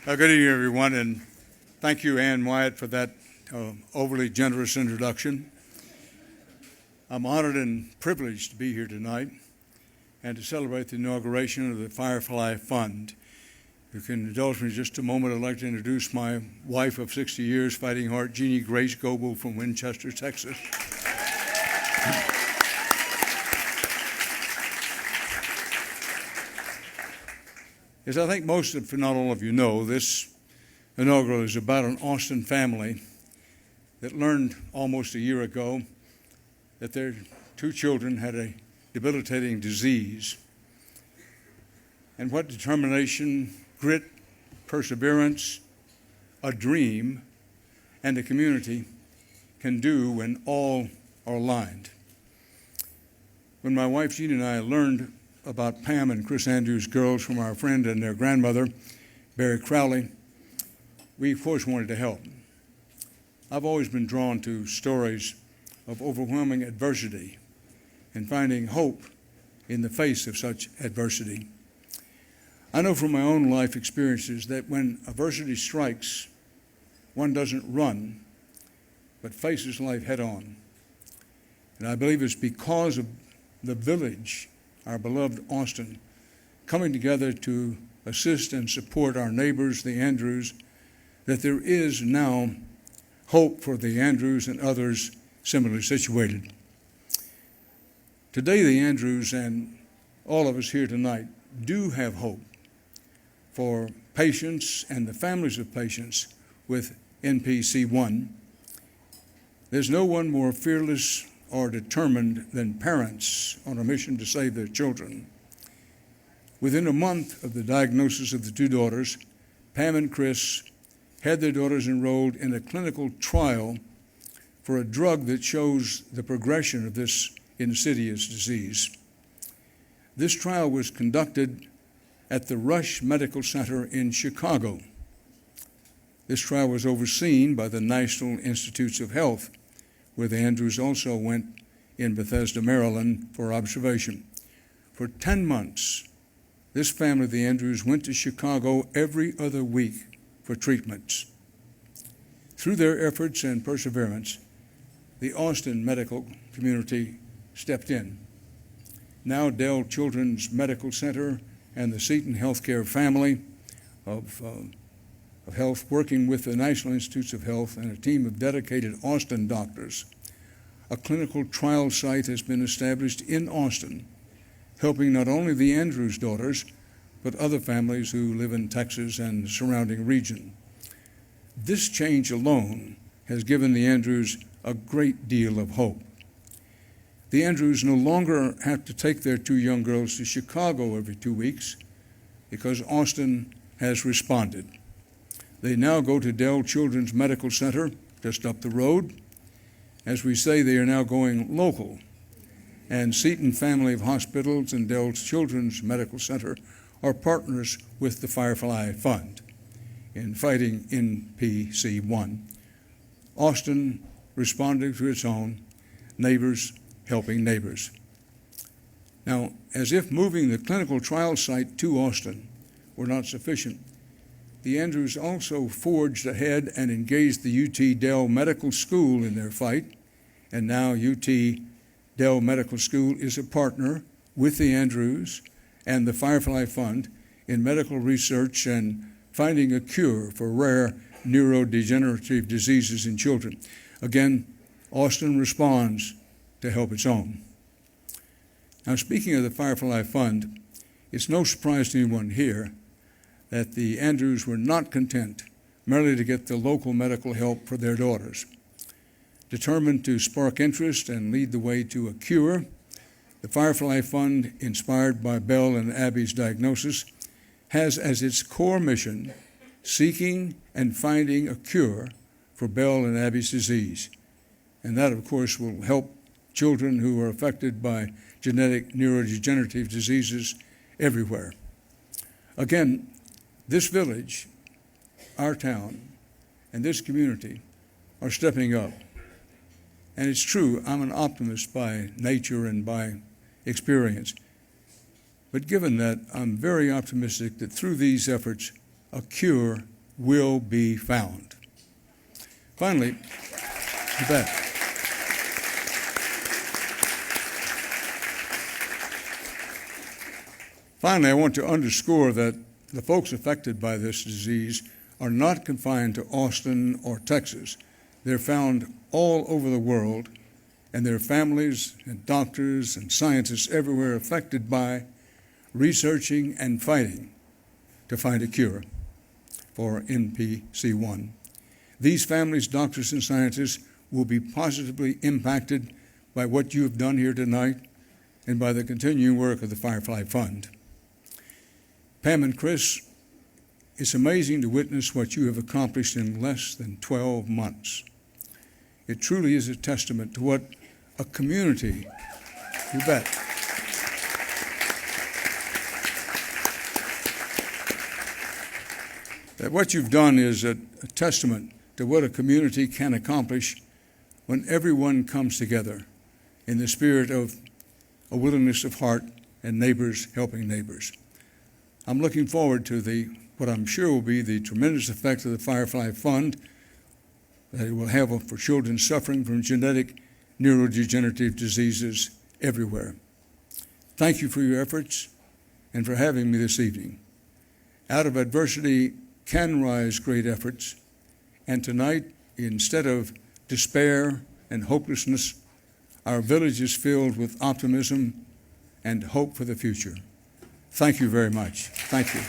Good evening, everyone, and thank you, Ann Wyatt, for that overly generous introduction. I'm honored and privileged to be here tonight and to celebrate the inauguration of the Firefly Fund. If you can indulge me just a moment, I'd like to introduce my wife of 60 years, Fighting Heart, Jeannie Grace Goebel from Winchester, Texas. As I think most, if not all of you know, this inaugural is about an Austin family that learned almost a year ago that their two children had a debilitating disease. And what determination, grit, perseverance, a dream, and a community can do when all are aligned. When my wife Jean and I learned about Pam and Chris Andrews' girls from our friend and their grandmother, Barry Crowley, we of course wanted to help. I've always been drawn to stories of overwhelming adversity and finding hope in the face of such adversity. I know from my own life experiences that when adversity strikes, one doesn't run, but faces life head on. And I believe it's because of the village, our beloved Austin, coming together to assist and support our neighbors, the Andrews, that there is now hope for the Andrews and others similarly situated. Today, the Andrews and all of us here tonight do have hope for patients and the families of patients with NPC1. There's no one more fearless or determined than parents on a mission to save their children. Within a month of the diagnosis of the two daughters, Pam and Chris had their daughters enrolled in a clinical trial for a drug that shows the progression of this insidious disease. This trial was conducted at the Rush Medical Center in Chicago. This trial was overseen by the National Institutes of Health, where the Andrews also went in Bethesda, Maryland, for observation. For 10 months, this family, the Andrews, went to Chicago every other week for treatments. Through their efforts and perseverance, the Austin medical community stepped in. Now Dell Children's Medical Center and the Seton Healthcare family of Health, working with the National Institutes of Health and a team of dedicated Austin doctors. A clinical trial site has been established in Austin, helping not only the Andrews daughters, but other families who live in Texas and the surrounding region. This change alone has given the Andrews a great deal of hope. The Andrews no longer have to take their two young girls to Chicago every 2 weeks because Austin has responded. They now go to Dell Children's Medical Center just up the road. As we say, they are now going local. And Seton Family of Hospitals and Dell Children's Medical Center are partners with the Firefly Fund in fighting NPC1. Austin responding to its own, neighbors helping neighbors. Now, as if moving the clinical trial site to Austin were not sufficient, the Andrews also forged ahead and engaged the UT Dell Medical School in their fight, and now UT Dell Medical School is a partner with the Andrews and the Firefly Fund in medical research and finding a cure for rare neurodegenerative diseases in children. Again, Austin responds to help its own. Now, speaking of the Firefly Fund, it's no surprise to anyone here that the Andrews were not content merely to get the local medical help for their daughters. Determined to spark interest and lead the way to a cure, the Firefly Fund, inspired by Belle and Abby's diagnosis, has as its core mission seeking and finding a cure for Belle and Abby's disease. And that, of course, will help children who are affected by genetic neurodegenerative diseases everywhere. Again, this village, our town, and this community are stepping up. And it's true, I'm an optimist by nature and by experience. But given that, I'm very optimistic that through these efforts, a cure will be found. Finally, you bet. Finally, I want to underscore that the folks affected by this disease are not confined to Austin or Texas. They're found all over the world, and their families and doctors and scientists everywhere affected by researching and fighting to find a cure for NPC1. These families, doctors, and scientists will be positively impacted by what you have done here tonight and by the continuing work of the Firefly Fund. Pam and Chris, it's amazing to witness what you have accomplished in less than 12 months. It truly is a testament to what a community, you bet. That what you've done is a testament to what a community can accomplish when everyone comes together in the spirit of a willingness of heart and neighbors helping neighbors. I'm looking forward to what I'm sure will be the tremendous effect of the Firefly Fund that it will have for children suffering from genetic neurodegenerative diseases everywhere. Thank you for your efforts and for having me this evening. Out of adversity can rise great efforts, and tonight, instead of despair and hopelessness, our village is filled with optimism and hope for the future. Thank you very much. Thank you.